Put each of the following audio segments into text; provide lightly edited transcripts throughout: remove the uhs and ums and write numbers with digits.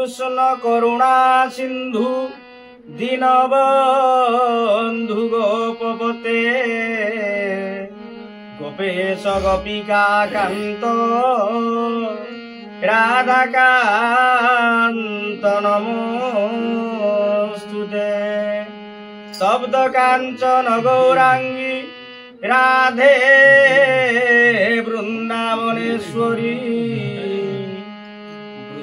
कृष्ण करुणा सिंधु दीनबंधु गोपवते गोपेश गोपिका कांत राधाकांत नमोस्तुते शब्द कांचन गौरांगी राधे वृंदावनेश्वरी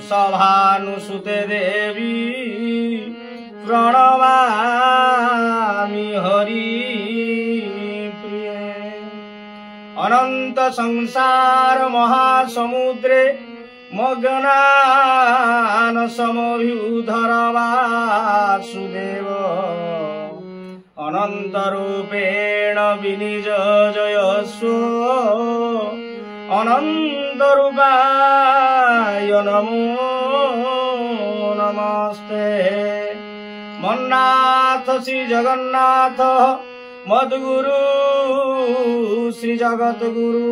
वृषभानुसुते देवी प्रणमामि हरि प्रिये अनंत संसार महासमुद्रे मग्नान समभ्युधर वासुदेव अनंत रूपेण विनिजयस्व अनंत रूपाय नमो नमस्ते मन्नाथ श्री जगन्नाथ मद्गुरु श्री जगत गुरु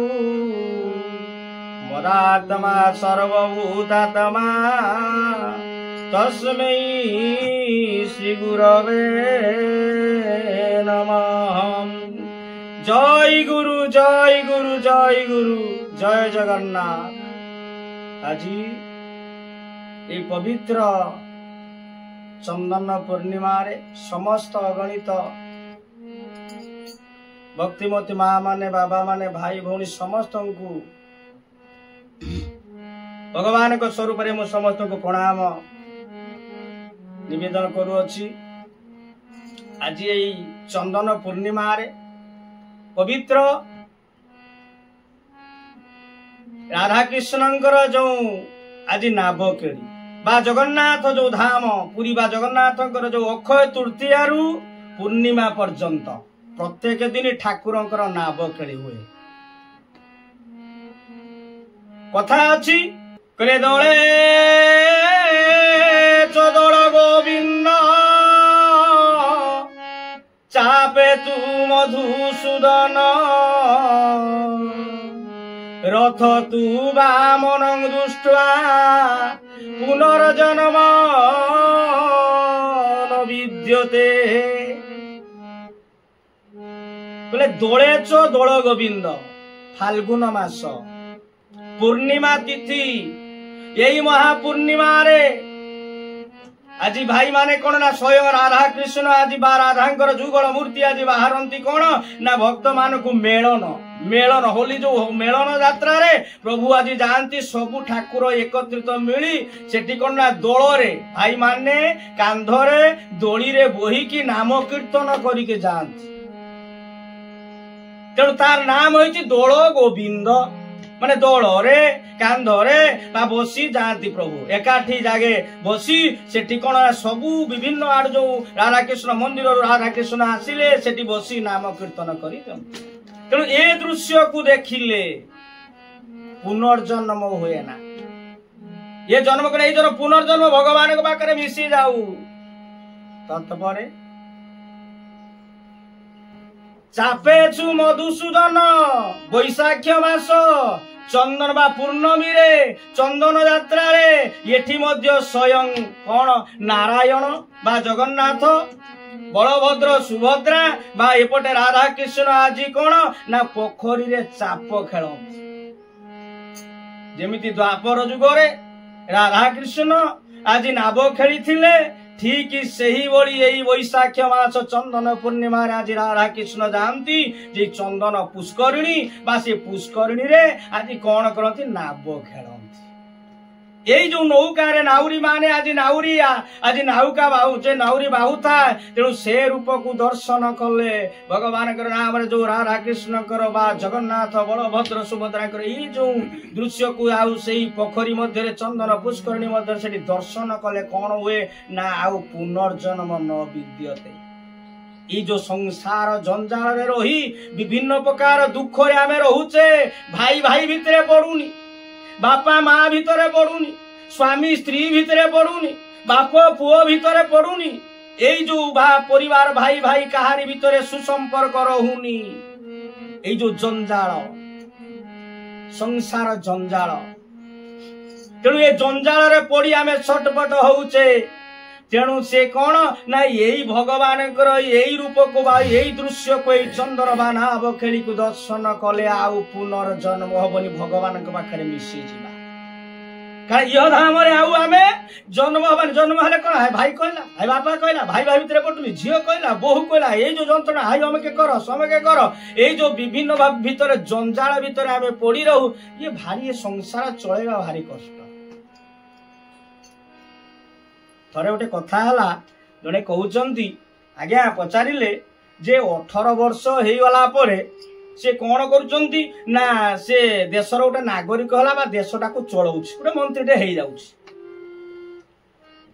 मदात्मा सर्वभूतात्मा तस्मै श्री गुरवे नमः। जय गुरु जय गुरु जय गुरु जय जगन्नाथ। आज ये पवित्र चंदन पूर्णिमा रे समस्त अगणित भक्तिमती माँ माने बाबा माने भाई भौणी समस्त को भगवान को स्वरूप रे मु समस्त को प्रणाम निवेदन करुअछि। आज यही चंदन पूर्णिमा रे पवित्र राधा कृष्णंकर जो आज नाभकेड़ी बा जगन्नाथ जो धाम पुरी बा जगन्नाथंकर जो अक्षय तृतीया रु पूर्णिमा पर्यंत प्रत्येक दिन ठाकुरंकर नाभकेड़ी हुए। कथा अछि करे दळे चदळ गोविंद चापे तू मधुसूदन रथ तू वामन दृष्ट्वा पुनर्जन्म न विद्यते बोले दोळे चो दोळ गोविंद फाल्गुन मास पूर्णिमा तिथि यही महापूर्णिमा रे आज भाई माने कौन ना स्वयं राधा कृष्ण आज बा राधांकर जुगल मूर्ति आज बाहरती कौन ना भक्त मान को मेलन मेलन होली जो मेलन यात्रा रे प्रभु आज जाती सबु ठाकुर एकत्रित मिली सेठी कौन ना दोल रे भाई माने कांधरे दोली रे बोही की नाम कीर्तन करके जाती तेणु तार नाम होइछि दोल गोविंद माने दोल रे कांधरे बा बसी जाती प्रभु एकाठी जागे बसी सेठी कोन सबु विभिन्न आड़ जो राधा कृष्ण मंदिर राधा कृष्ण आसिले सेठी बसी नाम कीर्तन करी तेणु ए दृश्य को देखिले पुनर्जन्म हुए ना ये जन्म करे जन पुनर्जन्म भगवान के पाखरे मिसी जाऊ तत्परे चापेचु मधुसूदन बैशाख मास चंदन बा पूर्णमी रे चंदन यात्रा रे येठी मध्य स्वयं कौन नारायण बा जगन्नाथ बलभद्र सुभद्रा बा एपटे राधा कृष्ण आज कौन ना पोखरी रे चाप खेल जेमिति द्वापर जुगरे राधा कृष्ण आज नाव खेली थिले ठीक सही बड़ी यही वैशाख मास चंदन पूर्णिमा आज राधा कृष्ण जानती जे चंदन पुष्करिणी बा से पुष्करिणी रे आज कौन करती नाव खेलती यही जो नौका रे नाउरी माने आज नाउरी आज नाउका बाहु जे नाउरी बाहु था तेणु से रूप को दर्शन कले भगवान नाम रे जो राधा कृष्ण बा जगन्नाथ बलभद्र सुभद्रा ये जो दृश्य को आउ से पोखरी मध्य चंदन पुष्करिणी मध्य से दर्शन कले कौन हुए ना आउ पुनर्जन्म न विद्यते ये जो संसार जंजाल रे रही विभिन्न प्रकार दुख रे आमे रहुचे भाई भाई भितरे पड़ुनी बापा माँ भितरे पड़ुनी स्वामी स्त्री भितरे पड़ुनी बाप पुओ भितरे पड़ुनी यही जो परिवार भाई भाई कहानी भितरे सुसंपर्क रहुनी यही जो जंजाल संसार जंजाल तेणु ये जंजाल पड़ी आम छटपट होचे तेणु से कौन ना यही भगवान यही रूप को यही दृश्य को यही चंदन बा नाव खेली को दर्शन कले आउ पुनर्जन्म हबनी भगवान पाखे मिसी जा कारण यह धाम आउ आम जन्म हबानी जन्म हेले कौन है भाई कहला भाई बापा कहला भाई भाई भितर पटुनी झील कहला बोहू कहला ये जो जंत्रणा हाई अमेके कर समेके कर ये जो विभिन्न भितर जंजाल भितर आम पड़ी रहू ये भारी संसार चलेगा भारी कष्ट थरे गोटे कथा हला जड़े कहउचंती आज्ञा पचारिले जे 18 वर्ष हो गला परे से कौन करुचंती ना से देशर गोटे नागरिक हला बा देशटा को चलाउछि गोटे मंत्रीटे हेई जाउछि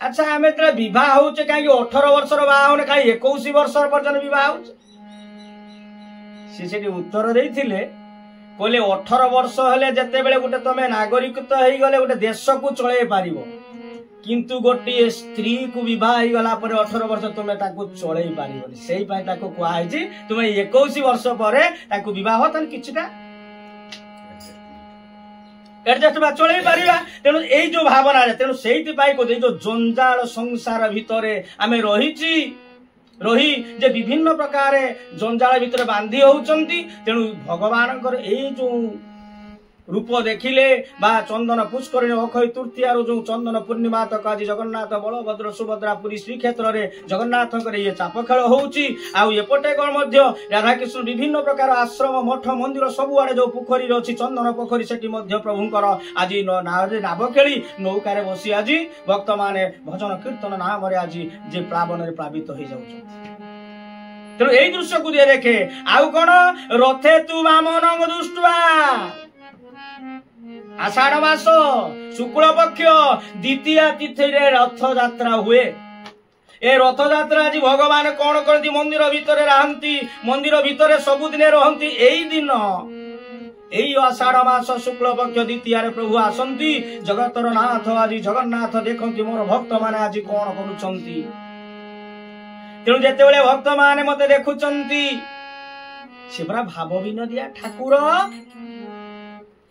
अच्छा आमे तरे विवाह होचे काई 18 वर्षर बा होने काई 21 वर्ष पर्यंत विवाह होचे से सेठी उत्तर देइथिले कहले 18 वर्ष हेले जते बेले गोटे तमे नागरिकत्व हेई गले गोटे देश को चले पारिबो किंतु गोटे स्त्री को विवाह हो गला पर 18 वर्ष तुम्हें ताको चलई पारिबनी सेही पई ताको कुआई छी तुम्हें 21 वर्ष परे ताको विवाह तन किछटा एडजस्ट बा चलई पारिबा तेनु एई जो भावना रे तेनु सेहिति पई को जो जंजाल संसार भितरे आमे रही जे विभिन्न प्रकार जंजाल भितर बांधी होउचंती तेनु भगवान कर एई जो रूप देखिले बा चंदन पुष्करिणी अक्षय तृतीया जो चंदन पूर्णिमा तक आज जगन्नाथ बलभद्र सुभद्रा पुरी श्रीक्षेत्र में जगन्नाथ ये चाप खेल होउची आउ एपटे कौन मध्य राधा कृष्ण विभिन्न प्रकार आश्रम मठ मंदिर सबुआड़े जो पोखरी अच्छी चंदन पोखरी सेठी मध्य प्रभुंकर आज नाव खेली नौकार बसी आज भक्त माने भजन कीर्तन नाम आज जे प्लावन में प्लावित हो जाउछन तेणु यही दृश्य को देखे आउ कौन रथे तु वामन दुष्टवा आषाढ़ मास शुक्ल पक्ष द्वितीय तिथि रे रथ यात्रा हुए ए रथ यात्रा आज भगवान कौन करती मंदिर भितर रहती मंदिर भितर सबुदिने रहती एई दिन एई आषाढ़ मास शुक्ल पक्ष द्वितीय प्रभु आसंती जगतर नाथ आज जगन्नाथ देखती मोर भक्त माने आज कौन करुचंती तेणु जेते बेले भक्त माने मते देखुचंती से पूरा भाव विनोदिया ठाकुर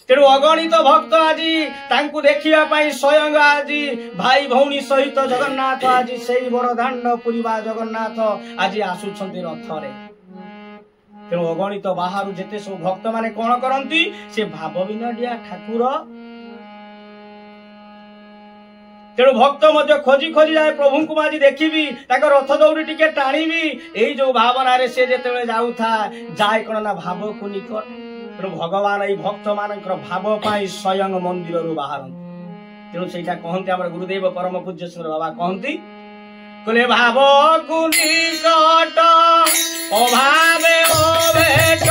तेणु अगणित भक्त आज तांकु देखिया पाई स्वयं आज भाई भौणी सहित जगन्नाथ आज सेई बड़ दांड पुरीबा जगन्नाथ आज आसुछंती रथरे तेणु अगणित बाहर जेते सब भक्त माने कौन करंती से भाव विनोदिया ठाकुर तेणु भक्त मध्य खोजी खोजी जाए प्रभु को आज देखी रथ दौड़ी टिके टाणी यही जो भावना रे से जेते जाऊ था जाए कौन ना भाव को निकट तेणु भगवान ये भक्त मान भाव पाई स्वयं मंदिर रू बाहर तेणु से कहते आम गुरुदेव परम पूज्य सुंदर बाबा कहती कहले भाव को निकट अभावे अभेट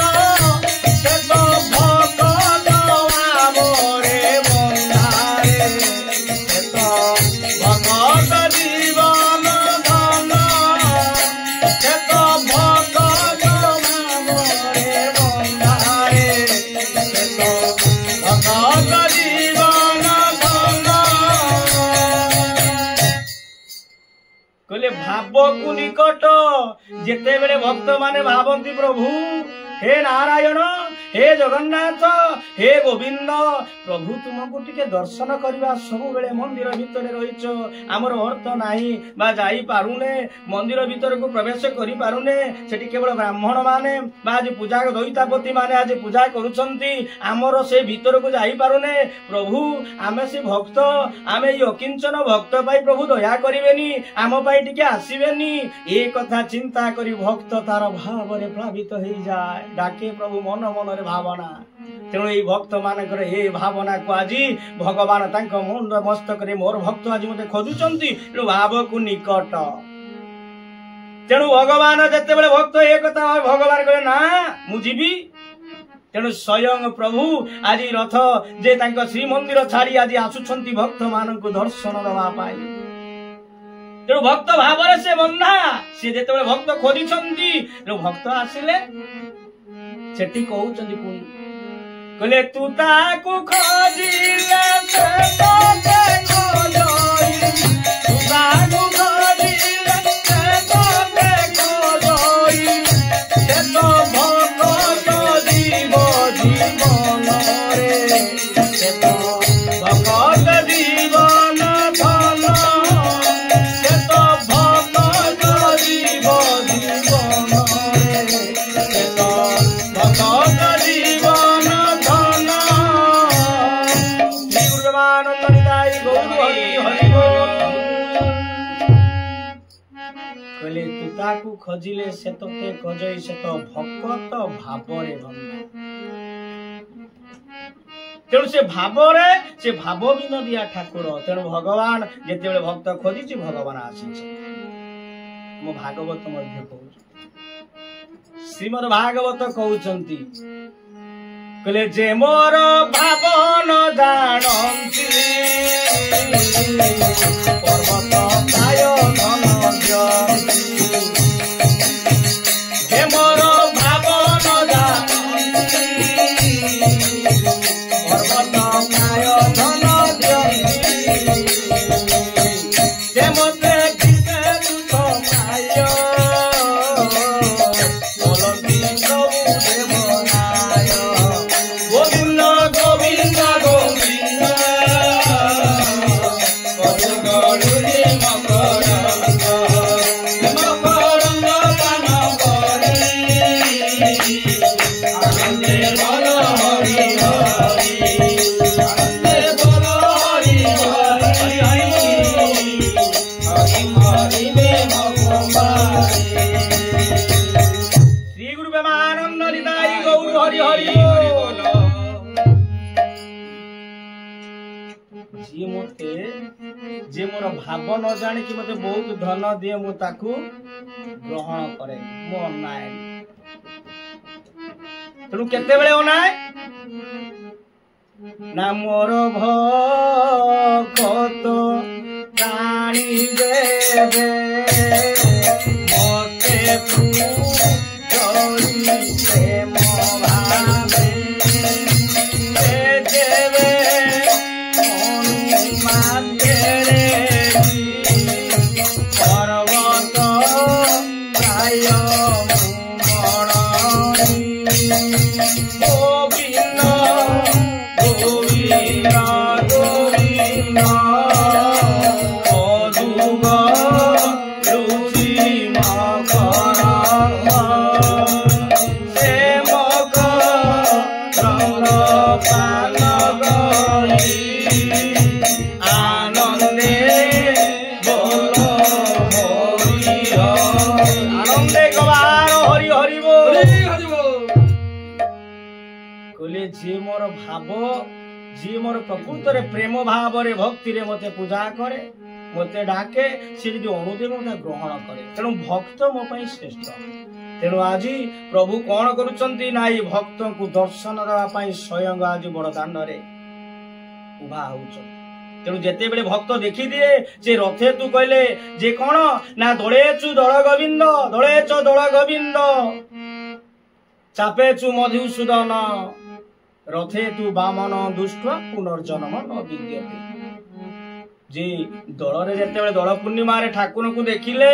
से तो भक्त आमरे बंधारे से तो भगत जीवन धन से तो भक्त आमरे बंधारे से तो भगत जीवन धन कहले भाव को निकट जेते बेले भक्त माने भावंती प्रभु हे नारायण हे जगन्नाथ हे गोविंद प्रभु तुमको टिके दर्शन करवा सब बेले मंदिर भितर रहीच आमर अर्थ नाही बा जाई पारुने मंदिर भितर को प्रवेश करि पारुने सेठी केवल ब्राह्मण माने बा आज पूजा दैतापति माने आज पूजा करूछंती आमर से भीतर को जाई पारुने प्रभु आमे से भक्त आमे ये अकिंचन भक्त पाई प्रभु दया करिवेनी आम पाई टिके आसीवेनी ए कथा चिंता करी भक्त तार भाव रे प्लावित हो जाए डाके प्रभु मन मन रे भावना तेणु ये भक्त मानकर ए भावना को आज भगवान तांक मुंड मस्तक रे मोर भक्त आज मते खोजुचंती तेणु भाव को निकट तेणु भगवान जते बेले भक्त ए कथा भगवान कहले ना मु जीवी तेणु स्वयं प्रभु आज रथ जे तांक श्री मंदिर छाड़ी आज आसुछंती भक्त मानक दर्शन दवा पाई तेणु भक्त भाव से बंधा सी जेते भक्त खोजी भक्त आसिले सेठी कहउचंदी पुनी कहले तू ताकू खोजिले से तोते खोजई तू ताकू खोजिले से तोते खोजई से तो भगत जीव जीवन रे से तो भगत নিতাই গৌর হরি হরি বল। কইলে তু তাকু খজিলে সে তোতে খজই সে তো ভক্ত ভাবরে ভঙ্গা। তেଣୁ ସେ ଭାବରେ ସେ ଭାବ ବିନୋଦିଆ ଠାକୁର। ତେଣୁ ଭଗବାନ ଯେତେବେଳେ ଭକ୍ତ ଖୋଜିଛି ଭଗବାନ ଆସିଛି। ମୋ ଭାଗବତ ମଧ୍ୟ କହୁଛି, ଶ୍ରୀମଦ ଭାଗବତ କହୁଛନ୍ତି, କହିଲେ ଯେ ମୋର ଭାବନ ଜାଣନ୍ତି ପର୍ବତ ପ୍ରାୟ ଧନ ଦିଅନ୍ତି। ଯେ ମୋର ଭାବନ ଜାଣନ୍ତି ପର୍ବତ ପ୍ରାୟ ଧନ ଦିଅନ୍ତି। ଯେ ମୋତେ କିତେ ଦୁଃଖ ପ୍ରାୟ ବୋଲନ୍ତି ପ୍ରଭୁ ଦେବରାୟ। ଗୋବିନ୍ଦ ଗୋବିନ୍ଦ ଗୋବିନ୍ଦ ପଦୁ ଗଡ଼ୁରେ ମକରନ୍ଦ। ମକରନ୍ଦ ପାନ କରି ଆନନ୍ଦେ ବଲ ହରି ହରି। ଆନନ୍ଦେ ବଲ ହରି ହରି ହରି ହରି ହରିବେ ଭଗବାନ। ଶ୍ରୀ ଗୁରୁ ପ୍ରେମାନନ୍ଦ ନିତାଇ ଗୌର ହରି ହରି ବୋଲ। ଯିଏ ମୋର ଭାବ ନ ଜାଣିକି ମତେ ବହୁତ ଧନ ଦିଏ ମୁଁ ତାକୁ ଗ୍ରହଣ କରେ, ମୁଁ ଅନାଏ। ତେଣୁ କେତେବେଳେ ଅନାଏ ନା ମୋର ଭକ୍ତ ଜାଣି ଦେବେ ମତେ ପ୍ରେମ ଭାବେ। ଦେବେ ଅନୁମାନରେ ପର୍ବତ ପ୍ରାୟ ମଣନି। ଗୋବିନ୍ଦ ଗୋବିନ୍ଦ ଗୋବିନ୍ଦ ପଦୁ ଗଡ଼ୁରେ ମକରନ୍ଦ। ସେ ମକରନ୍ଦ ପାନ କରି ଆନନ୍ଦେ ବୋଲ ହରି ହରି। ଆନନ୍ଦେ ଗବାର ହରି ହରି ବୋଲ। କହିଲେ ଯିଏ ମୋର ଭାବ, ଯିଏ ମୋର ପ୍ରକୃତରେ ପ୍ରେମ ଭାବରେ ଭକ୍ତିରେ ମତେ ପୂଜା କରେ, ମତେ ଡାକେ, ସେ ଯଦି ଅନୁଦେବ ମତେ ଗ୍ରହଣ କରେ। ତେଣୁ ଭକ୍ତ ମୋ ପାଇଁ ଶ୍ରେଷ୍ଠ। ତେଣୁ ଆଜି ପ୍ରଭୁ କଣ କରୁଛନ୍ତି ନା ଏଇ ଭକ୍ତଙ୍କୁ ଦର୍ଶନ ଦେବା ପାଇଁ ସ୍ୱୟଂ ଆଜି ବଡ ଦାଣ୍ଡରେ ଉଭା ହଉଛନ୍ତି। ତେଣୁ ଯେତେବେଳେ ଭକ୍ତ ଦେଖିଦିଏ ଯେ ରଥେ ତୁ କହିଲେ ଯେ କଣ ନା ଦଳେଚୁ ଦଳ ଗୋବିନ୍ଦ, ଦଳେଚ ଦଳ ଗୋବିନ୍ଦ, ଚାପେଚୁ ମଧୁସୂଦନ, ରଥେ ତୁ ବାମନ ଦୁଷ୍ଟ ପୁନର୍ଜନ୍ମ ନ ବିଦ୍ୟତେ। ଯେ ଦଳରେ ଯେତେବେଳେ ଦୋଳ ପୂର୍ଣ୍ଣିମାରେ ଠାକୁରଙ୍କୁ ଦେଖିଲେ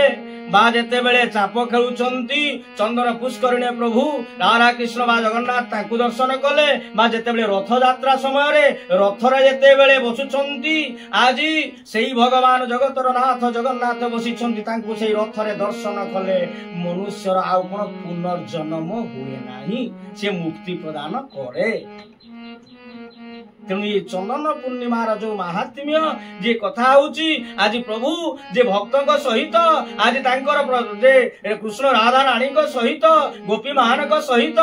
ବା ଯେତେବେଳେ ଚାପ ଖେଳୁଛନ୍ତି ଚନ୍ଦନ ପୁଷ୍କରିଣୀ ପ୍ରଭୁ ରାଧାକୃଷ୍ଣ ବା ଜଗନ୍ନାଥ ତାଙ୍କୁ ଦର୍ଶନ କଲେ, ବା ଯେତେବେଳେ ରଥଯାତ୍ରା ସମୟରେ ରଥରେ ଯେତେବେଳେ ବସୁଛନ୍ତି ଆଜି ସେଇ ଭଗବାନ ଜଗତର ନାଥ ଜଗନ୍ନାଥ ବସିଛନ୍ତି, ତାଙ୍କୁ ସେଇ ରଥରେ ଦର୍ଶନ କଲେ ମନୁଷ୍ୟର ଆଉ କଣ ପୁନର୍ଜନ୍ମ ହୁଏ ନାହିଁ, ସେ ମୁକ୍ତି ପ୍ରଦାନ କରେ। ତେଣୁ ଏ ଚନ୍ଦନ ପୂର୍ଣ୍ଣିମାର ଯୋଉ ମାହାତ୍ମ୍ୟ ଯେ କଥା ହଉଛି ଆଜି ପ୍ରଭୁ ଯେ ଭକ୍ତଙ୍କ ସହିତ ଆଜି ତାଙ୍କର ଯେ କୃଷ୍ଣ ରାଧା ରାଣୀଙ୍କ ସହିତ ଗୋପୀ ମାନଙ୍କ ସହିତ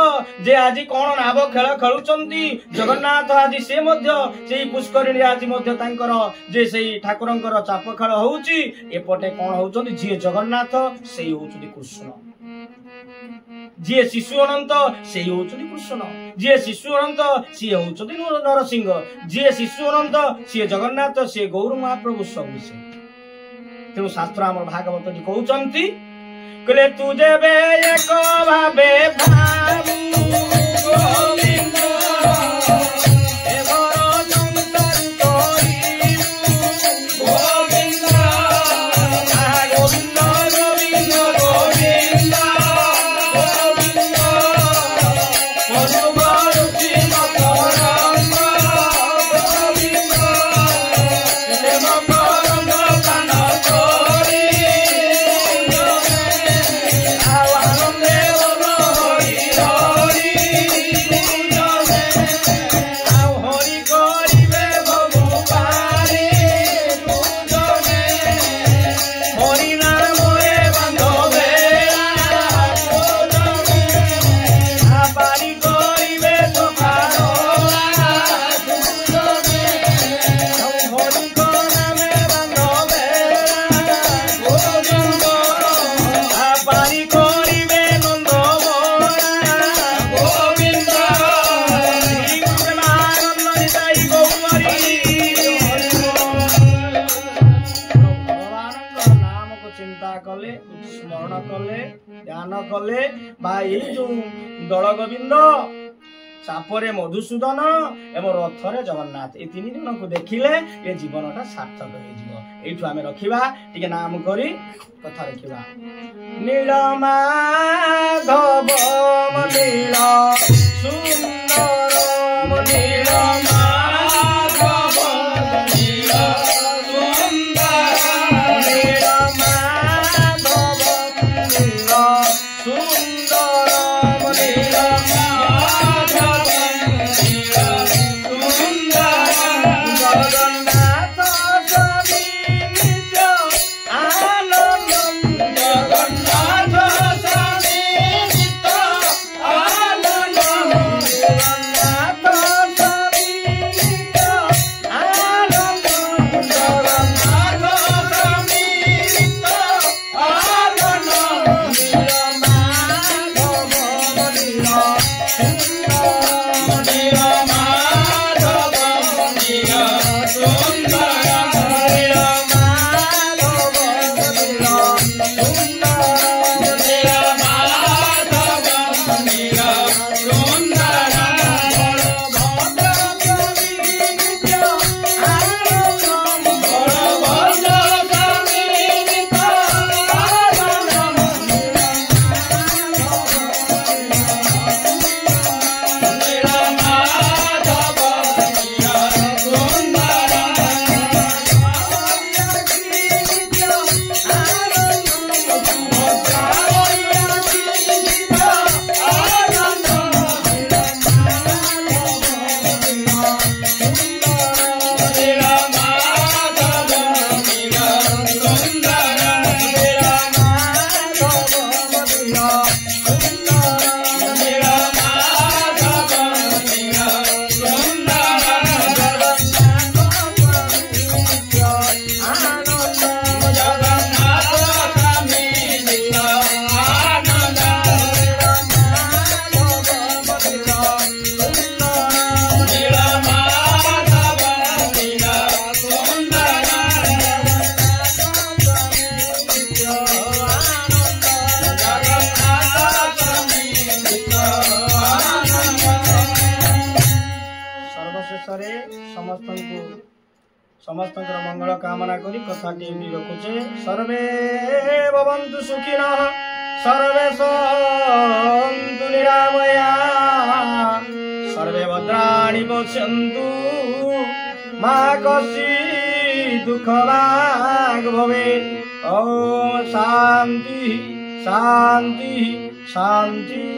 ଯେ ଆଜି କଣ ନାବ ଖେଳ ଖେଳୁଛନ୍ତି ଜଗନ୍ନାଥ, ଆଜି ସେ ମଧ୍ୟ ସେଇ ପୁଷ୍କରିଣୀ ଆଜି ମଧ୍ୟ ତାଙ୍କର ଯେ ସେଇ ଠାକୁରଙ୍କର ଚାପ ଖେଳ ହଉଛି। ଏପଟେ କଣ ହଉଛନ୍ତି ଯିଏ ଜଗନ୍ନାଥ ସେଇ ହଉଛନ୍ତି କୃଷ୍ଣ, ଯିଏ ଶିଶୁ ଅନନ୍ତ ସେଇ ହଉଛନ୍ତି କୃଷ୍ଣ, ଯିଏ ଶିଶୁ ଅନନ୍ତ ସିଏ ହଉଛନ୍ତି ନରସିଂହ, ଯିଏ ଶିଶୁ ଅନନ୍ତ ସିଏ ଜଗନ୍ନାଥ, ସିଏ ଗୌର ମହାପ୍ରଭୁ ସବୁ ସେ। ତେଣୁ ଶାସ୍ତ୍ର ଆମର ଭାଗବତ କହୁଛନ୍ତି କହିଲେ ତୁ ଯେବେ ଏକ ଭାବେ ଭାବୁ ଗୋବିନ୍ଦ कले बा जो दल गोविंद चापरे मधुसूदन एवं रथरे जगन्नाथ ये तीन जन को देखिले ये जीवनटा सार्थक हो आम रखा टे नाम करी कथा रखा नीलमाधव नील सुंदर नीलमाधव नील सुंदर नीलमाधव नील सुंदर नीलमाधव नील सुंदर जगन्नाथ समस्त मंगल कामना करी कथाटी रखुचे सर्वे भवन्तु सुखिनः सर्वे सन्तु निरामया सर्वे भद्राणि पश्यन्तु मा कश्चित् दुःखभाग् भवेत्। ओम शान्ति शान्ति शान्ति।